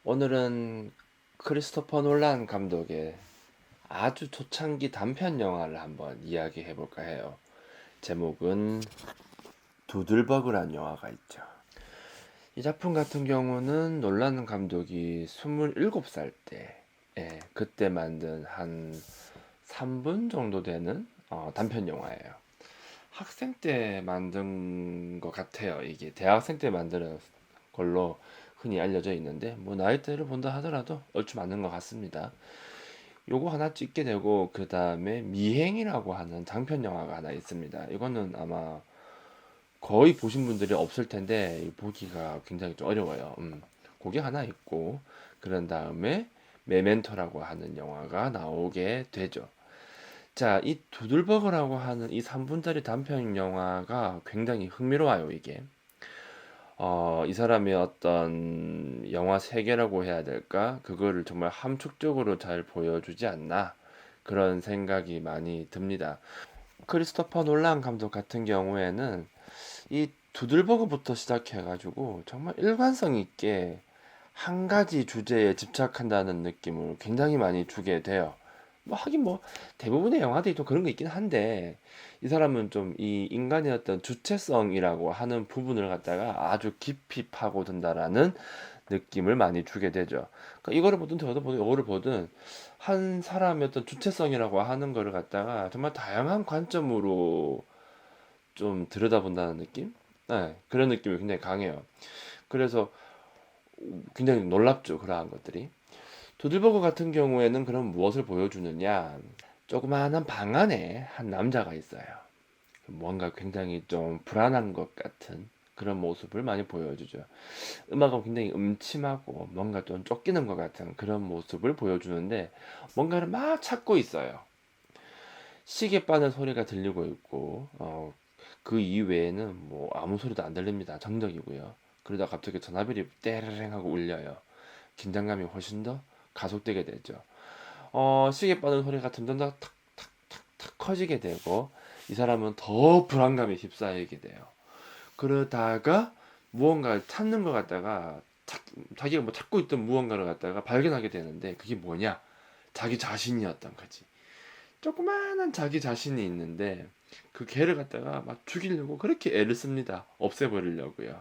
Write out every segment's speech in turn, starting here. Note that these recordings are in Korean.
오늘은 크리스토퍼 놀란 감독의 아주 초창기 단편 영화를 한번 이야기해 볼까 해요. 제목은 두들버그란 영화가 있죠. 이 작품 같은 경우는 놀란 감독이 27살 때, 그때 만든 한 3분 정도 되는 단편 영화예요. 학생 때 만든 것 같아요. 이게 대학생 때 만드는 걸로 흔히 알려져 있는데 뭐 나이대를 본다 하더라도 얼추 맞는 것 같습니다. 요거 하나 찍게 되고 그 다음에 미행이라고 하는 장편 영화가 하나 있습니다. 이거는 아마 거의 보신 분들이 없을 텐데 보기가 굉장히 좀 어려워요. 그게 하나 있고 그런 다음에 메멘토라고 하는 영화가 나오게 되죠. 자, 이 두들버거라고 하는 이 3분짜리 단편 영화가 굉장히 흥미로워요, 이게. 이 사람의 어떤 영화 세계라고 해야 될까? 그거를 정말 함축적으로 잘 보여주지 않나? 그런 생각이 많이 듭니다. 크리스토퍼 놀란 감독 같은 경우에는 이 두들버거부터 시작해가지고 정말 일관성 있게 한 가지 주제에 집착한다는 느낌을 굉장히 많이 주게 돼요. 뭐 하긴 뭐 대부분의 영화들이 또 그런 거 있긴 한데 이 사람은 좀 이 인간의 어떤 주체성이라고 하는 부분을 갖다가 아주 깊이 파고든다라는 느낌을 많이 주게 되죠. 그러니까 이거를 보든 저거를 보든 이거를 보든 한 사람의 어떤 주체성이라고 하는 거를 갖다가 정말 다양한 관점으로 좀 들여다본다는 느낌? 네, 그런 느낌이 굉장히 강해요. 그래서 굉장히 놀랍죠, 그러한 것들이. 도들버거 같은 경우에는 그럼 무엇을 보여주느냐? 조그마한 방 안에 한 남자가 있어요. 뭔가 굉장히 좀 불안한 것 같은 그런 모습을 많이 보여주죠. 음악은 굉장히 음침하고 뭔가 좀 쫓기는 것 같은 그런 모습을 보여주는데 뭔가를 막 찾고 있어요. 시계 바늘 소리가 들리고 있고 그 이외에는 뭐 아무 소리도 안 들립니다. 정적이고요. 그러다 갑자기 전화벨이 떼르릉 하고 울려요. 긴장감이 훨씬 더 가속되게 되죠. 시계 바늘 소리가 점점 더 탁탁탁탁 커지게 되고 이 사람은 더 불안감에 휩싸이게 돼요. 그러다가 무언가를 찾는 것 같다가 자기가 뭐 찾고 있던 무언가를 갖다가 발견하게 되는데 그게 뭐냐? 자기 자신이었던 거지. 조그마한 자기 자신이 있는데 그 개를 갖다가 막 죽이려고 그렇게 애를 씁니다. 없애버리려고요.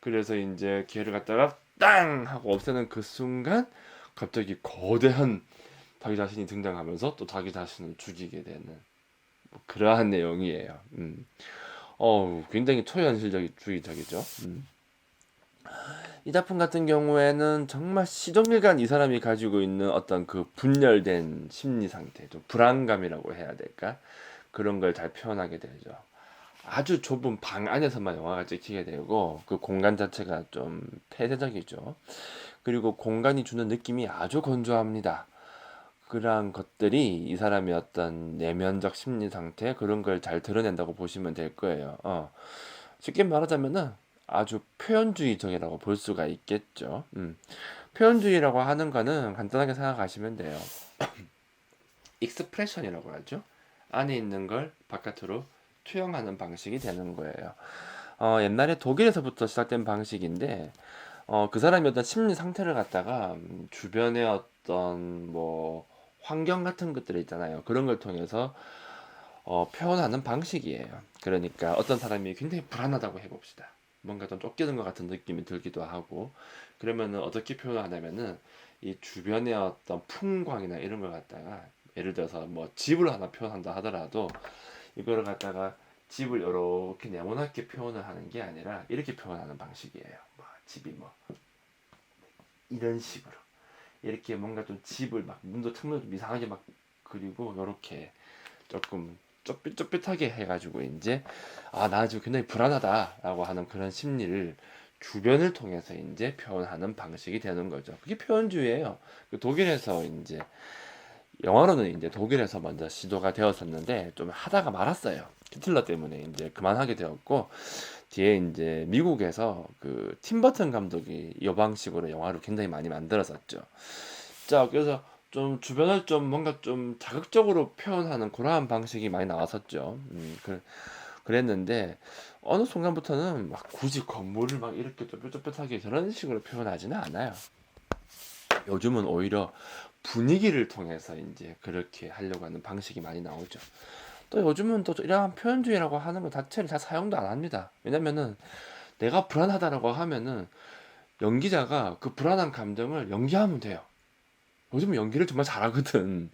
그래서 이제 개를 갖다가 땅 하고 없애는 그 순간 갑자기 거대한 자기 자신이 등장하면서 또 자기 자신을 죽이게 되는 뭐 그러한 내용이에요. 굉장히 초현실주의적이죠. 이 작품 같은 경우에는 정말 시종일관 이 사람이 가지고 있는 어떤 그 분열된 심리 상태, 좀 불안감이라고 해야 될까? 그런 걸 잘 표현하게 되죠. 아주 좁은 방 안에서만 영화가 찍히게 되고 그 공간 자체가 좀 폐쇄적이죠. 그리고 공간이 주는 느낌이 아주 건조합니다. 그러한 것들이 이 사람의 어떤 내면적 심리 상태 그런 걸 잘 드러낸다고 보시면 될 거예요. 쉽게 말하자면은 아주 표현주의적이라고 볼 수가 있겠죠. 표현주의라고 하는 거는 간단하게 생각하시면 돼요. 익스프레션이라고 하죠. 안에 있는 걸 바깥으로 투영하는 방식이 되는 거예요. 옛날에 독일에서부터 시작된 방식인데, 그 사람이 어떤 심리 상태를 갖다가 주변의 어떤 뭐 환경 같은 것들 있잖아요. 그런 걸 통해서 표현하는 방식이에요. 그러니까 어떤 사람이 굉장히 불안하다고 해봅시다. 뭔가 좀 쫓기는 것 같은 느낌이 들기도 하고, 그러면은 어떻게 표현하냐면은 이 주변의 어떤 풍광이나 이런 걸 갖다가 예를 들어서 뭐 집을 하나 표현한다 하더라도 이거를 갖다가 집을 이렇게 네모나게 표현을 하는 게 아니라 이렇게 표현하는 방식이에요. 뭐 집이 뭐 이런 식으로 이렇게 뭔가 좀 집을 막 문도 창문도 좀 이상하게 막 그리고 이렇게 조금 좁빗좁빗하게 해가지고 이제 나 지금 굉장히 불안하다라고 하는 그런 심리를 주변을 통해서 이제 표현하는 방식이 되는 거죠. 그게 표현주의예요. 그 독일에서 이제 영화로는 이제 독일에서 먼저 시도가 되었었는데 좀 하다가 말았어요. 히틀러 때문에 이제 그만하게 되었고 뒤에 이제 미국에서 그 팀버튼 감독이 이 방식으로 영화를 굉장히 많이 만들었었죠. 자, 그래서 좀 주변을 좀 뭔가 좀 자극적으로 표현하는 그러한 방식이 많이 나왔었죠. 그랬는데 어느 순간부터는 막 굳이 건물을 막 이렇게 좁혀좁혀하게 저런 식으로 표현하지는 않아요. 요즘은 오히려 분위기를 통해서 이제 그렇게 하려고 하는 방식이 많이 나오죠. 또 요즘은 또 이러한 표현주의라고 하는 것 자체를 잘 사용도 안 합니다. 왜냐면은 내가 불안하다라고 하면은 연기자가 그 불안한 감정을 연기하면 돼요. 요즘은 연기를 정말 잘하거든.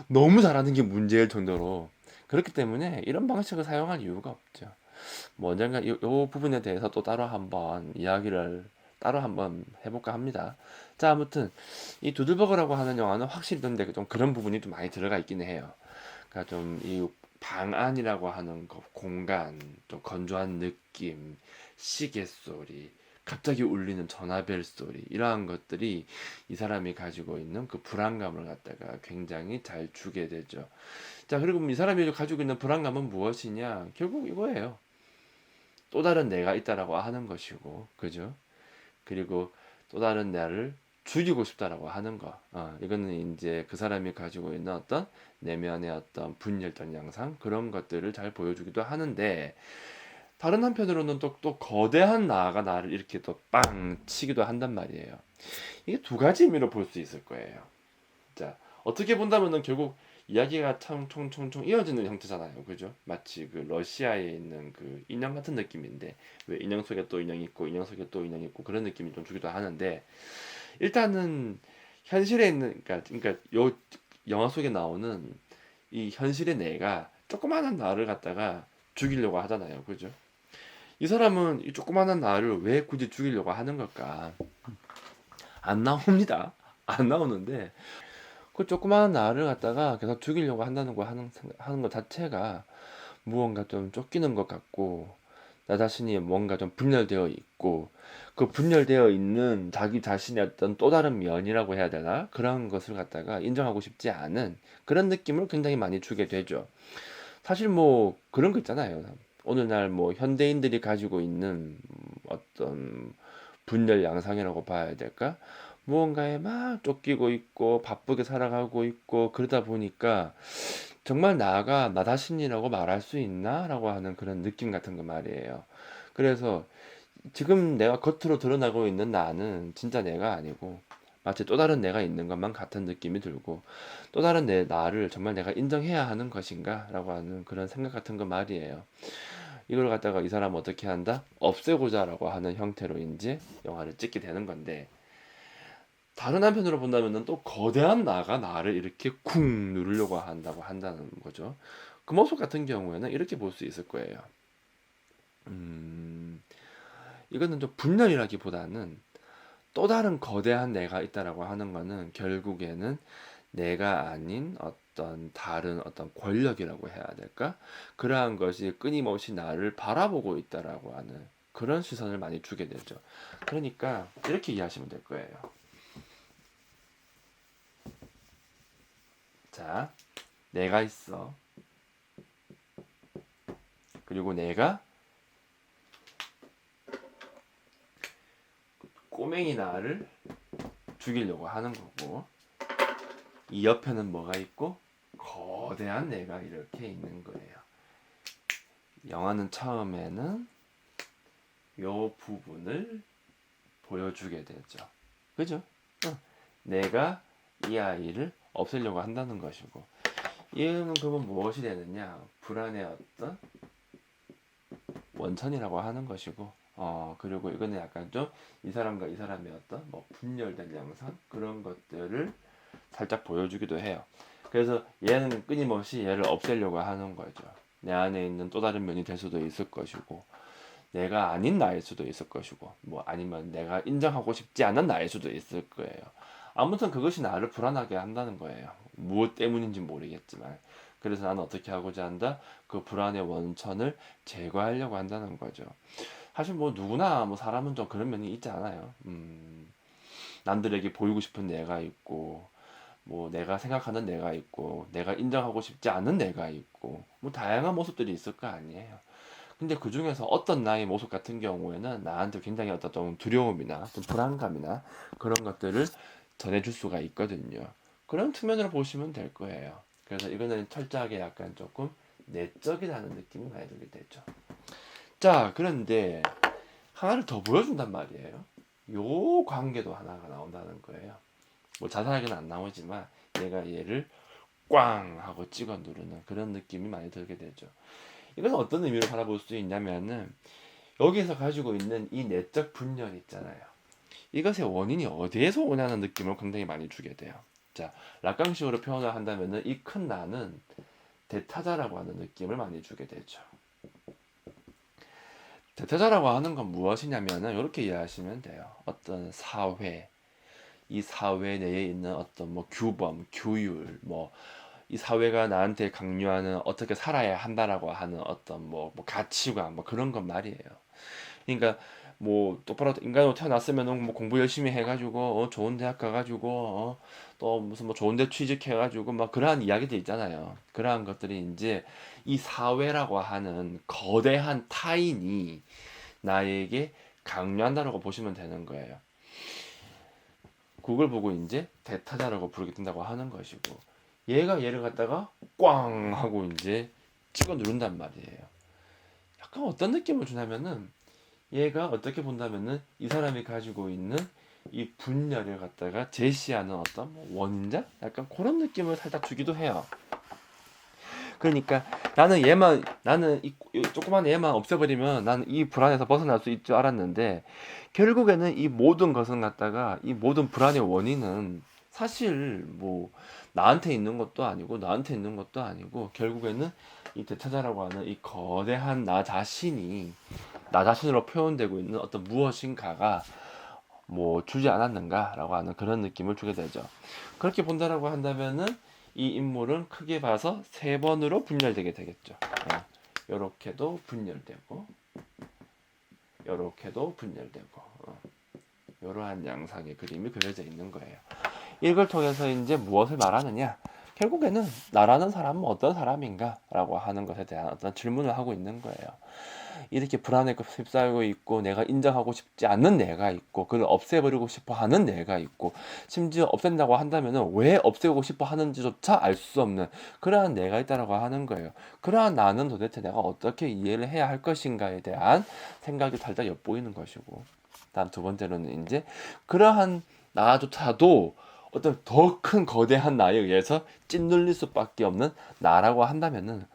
너무 잘하는 게 문제일 정도로. 그렇기 때문에 이런 방식을 사용할 이유가 없죠. 뭐 언젠가 요 부분에 대해서 또 따로 한번 이야기를 따로 한번 해볼까 합니다. 자, 아무튼 이 두들버거라고 하는 영화는 확실히 근데 좀 그런 부분이 좀 많이 들어가 있기는 해요. 그러니까 좀 이 방 안이라고 하는 거, 공간, 좀 건조한 느낌, 시계 소리, 갑자기 울리는 전화벨 소리, 이러한 것들이 이 사람이 가지고 있는 그 불안감을 갖다가 굉장히 잘 주게 되죠. 자, 그리고 이 사람이 가지고 있는 불안감은 무엇이냐? 결국 이거예요. 또 다른 내가 있다라고 하는 것이고, 그죠? 그리고 또 다른 나를 죽이고 싶다라고 하는 거. 이거는 이제 그 사람이 가지고 있는 어떤 내면의 어떤 분열된 양상 그런 것들을 잘 보여주기도 하는데 다른 한편으로는 또 거대한 나가 나를 이렇게 또 빵 치기도 한단 말이에요. 이게 두 가지 의미로 볼 수 있을 거예요. 자, 어떻게 본다면은 결국 이야기가 참 총총총 이어지는 형태잖아요. 그죠? 마치 그 러시아에 있는 그 인형 같은 느낌인데 왜 인형 속에 또 인형이 있고 인형 속에 또 인형이 있고 그런 느낌이 좀 주기도 하는데 일단은 현실에 있는 그러니까 요 영화 속에 나오는 이 현실의 내가 조그마한 나를 갖다가 죽이려고 하잖아요. 그죠? 이 사람은 이 조그마한 나를 왜 굳이 죽이려고 하는 걸까? 안 나옵니다. 안 나오는데 그 조그마한 나를 갖다가 계속 죽이려고 한다는 거 하는 것 자체가 무언가 좀 쫓기는 것 같고 나 자신이 뭔가 좀 분열되어 있고 그 분열되어 있는 자기 자신의 어떤 또 다른 면이라고 해야 되나 그런 것을 갖다가 인정하고 싶지 않은 그런 느낌을 굉장히 많이 주게 되죠. 사실 뭐 그런 거 있잖아요. 오늘날 뭐 현대인들이 가지고 있는 어떤 분열 양상이라고 봐야 될까? 무언가에 막 쫓기고 있고 바쁘게 살아가고 있고 그러다 보니까 정말 나가 나 자신이라고 말할 수 있나라고 하는 그런 느낌 같은 거 말이에요. 그래서 지금 내가 겉으로 드러나고 있는 나는 진짜 내가 아니고 마치 또 다른 내가 있는 것만 같은 느낌이 들고 또 다른 나를 정말 내가 인정해야 하는 것인가라고 하는 그런 생각 같은 거 말이에요. 이걸 갖다가 이 사람은 어떻게 한다? 없애고자라고 하는 형태로 이제 영화를 찍게 되는 건데 다른 한편으로 본다면은 또 거대한 나가 나를 이렇게 쿵 누르려고 한다고 한다는 거죠. 그 모습 같은 경우에는 이렇게 볼 수 있을 거예요. 음, 이거는 좀 분열이라기보다는 또 다른 거대한 내가 있다라고 하는 거는 결국에는 내가 아닌 어떤 다른 어떤 권력이라고 해야 될까? 그러한 것이 끊임없이 나를 바라보고 있다라고 하는 그런 시선을 많이 주게 되죠. 그러니까 이렇게 이해하시면 될 거예요. 자, 내가 있어. 그리고 내가 꼬맹이 나를 죽이려고 하는 거고 이 옆에는 뭐가 있고 거대한 내가 이렇게 있는 거예요. 영화는 처음에는 요 부분을 보여주게 되죠. 그죠? 내가 이 아이를 없애려고 한다는 것이고 이는 그러면 무엇이 되느냐? 불안의 어떤 원천이라고 하는 것이고 그리고 이거는 약간 좀 이 사람과 이 사람의 어떤 뭐 분열된 양상 그런 것들을 살짝 보여주기도 해요. 그래서 얘는 끊임없이 얘를 없애려고 하는 거죠. 내 안에 있는 또 다른 면이 될 수도 있을 것이고 내가 아닌 나일 수도 있을 것이고 뭐 아니면 내가 인정하고 싶지 않은 나일 수도 있을 거예요. 아무튼 그것이 나를 불안하게 한다는 거예요. 무엇 때문인지 모르겠지만 그래서 나는 어떻게 하고자 한다? 그 불안의 원천을 제거하려고 한다는 거죠. 사실 뭐 누구나 뭐 사람은 좀 그런 면이 있지 않아요. 남들에게 보이고 싶은 내가 있고 뭐 내가 생각하는 내가 있고 내가 인정하고 싶지 않은 내가 있고 뭐 다양한 모습들이 있을 거 아니에요. 근데 그 중에서 어떤 나의 모습 같은 경우에는 나한테 굉장히 어떤 좀 두려움이나 좀 불안감이나 그런 것들을 전해줄 수가 있거든요. 그런 측면으로 보시면 될 거예요. 그래서 이거는 철저하게 약간 조금 내적이라는 느낌이 많이 들게 되죠. 자, 그런데 하나를 더 보여준단 말이에요. 요 관계도 하나가 나온다는 거예요. 뭐 자세하게는 안 나오지만 얘가 얘를 꽝 하고 찍어 누르는 그런 느낌이 많이 들게 되죠. 이것은 어떤 의미로 바라볼 수 있냐면은 여기서 가지고 있는 이 내적 분열 있잖아요. 이것의 원인이 어디에서 오냐는 느낌을 굉장히 많이 주게 돼요. 자, 락강식으로 표현을 한다면은 이 큰 나는 대타자라고 하는 느낌을 많이 주게 되죠. 대타자라고 하는 건 무엇이냐면은 이렇게 이해하시면 돼요. 어떤 사회, 이 사회 내에 있는 어떤 뭐 규범, 규율, 뭐 이 사회가 나한테 강요하는 어떻게 살아야 한다라고 하는 어떤 뭐 가치관, 뭐 그런 건 말이에요. 그러니까 뭐 똑바로 인간으로 태어났으면은 뭐 공부 열심히 해가지고 좋은 대학 가가지고 또 무슨 뭐 좋은 데 취직해가지고 막 그러한 이야기들 있잖아요. 그러한 것들이 이제 이 사회라고 하는 거대한 타인이 나에게 강요한다라고 보시면 되는 거예요. 그걸 보고 이제 대타자라고 부르게 된다고 하는 것이고, 얘가 얘를 갖다가 꽝 하고 이제 찍어 누른단 말이에요. 약간 어떤 느낌을 주냐면은 얘가 어떻게 본다면은 이 사람이 가지고 있는 이 분열을 갖다가 제시하는 어떤 뭐 원자? 약간 그런 느낌을 살짝 주기도 해요. 그러니까 나는 이 조그만 얘만 없애버리면 나는 이 불안에서 벗어날 수 있을 줄 알았는데, 결국에는 이 모든 것은 갖다가 이 모든 불안의 원인은 사실 뭐 나한테 있는 것도 아니고 나한테 있는 것도 아니고, 결국에는 이 대타자라고 하는 이 거대한 나 자신이 나 자신으로 표현되고 있는 어떤 무엇인가가 뭐 주지 않았는가라고 하는 그런 느낌을 주게 되죠. 그렇게 본다라고 한다면은 이 인물은 크게 봐서 세 번으로 분열되게 되겠죠. 요렇게도 분열되고, 요렇게도 분열되고, 이러한 양상의 그림이 그려져 있는 거예요. 이걸 통해서 이제 무엇을 말하느냐? 결국에는 나라는 사람은 어떤 사람인가라고 하는 것에 대한 어떤 질문을 하고 있는 거예요. 이렇게 불안에 휩싸이고 있고, 내가 인정하고 싶지 않는 내가 있고, 그걸 없애버리고 싶어 하는 내가 있고, 심지어 없앤다고 한다면 왜 없애고 싶어 하는지조차 알 수 없는 그러한 내가 있다라고 하는 거예요. 그러한 나는 도대체 내가 어떻게 이해를 해야 할 것인가에 대한 생각이 살짝 엿보이는 것이고, 다음 두 번째로는 이제 그러한 나조차도 어떤 더 큰 거대한 나에 의해서 짓눌릴 수밖에 없는 나라고 한다면은,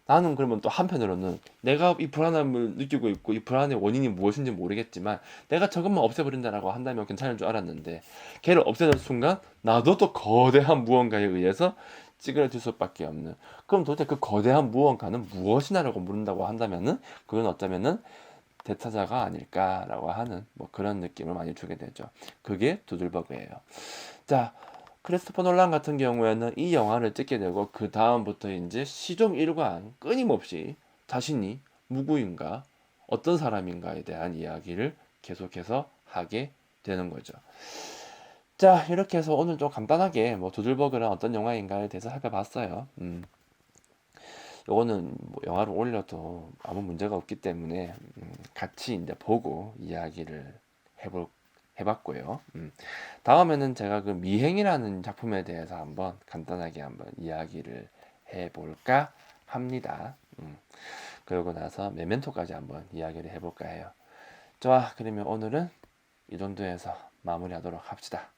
나는 그러면 또 한편으로는 내가 이 불안함을 느끼고 있고 이 불안의 원인이 무엇인지 모르겠지만 내가 저것만 없애버린다라고 한다면 괜찮을 줄 알았는데, 걔를 없애는 순간 나도 또 거대한 무언가에 의해서 찌그러질 수밖에 없는, 그럼 도대체 그 거대한 무언가는 무엇이냐라고 물은다고 한다면은 그건 어쩌면은 대타자가 아닐까라고 하는 뭐 그런 느낌을 많이 주게 되죠. 그게 두들버그예요. 자, 크리스토퍼 놀란 같은 경우에는 이 영화를 찍게 되고 그 다음부터 이제 시종 일관 끊임없이 자신이 누구인가, 어떤 사람인가에 대한 이야기를 계속해서 하게 되는 거죠. 자, 이렇게 해서 오늘 좀 간단하게 뭐 두들버그는 어떤 영화인가에 대해서 살펴봤어요. 요거는 뭐 영화를 올려도 아무 문제가 없기 때문에 같이 이제 보고 이야기를 해봤고요. 다음에는 제가 그 미행이라는 작품에 대해서 한번 간단하게 한번 이야기를 해볼까 합니다. 그러고 나서 메멘토까지 한번 이야기를 해볼까 해요. 좋아, 그러면 오늘은 이 정도에서 마무리하도록 합시다.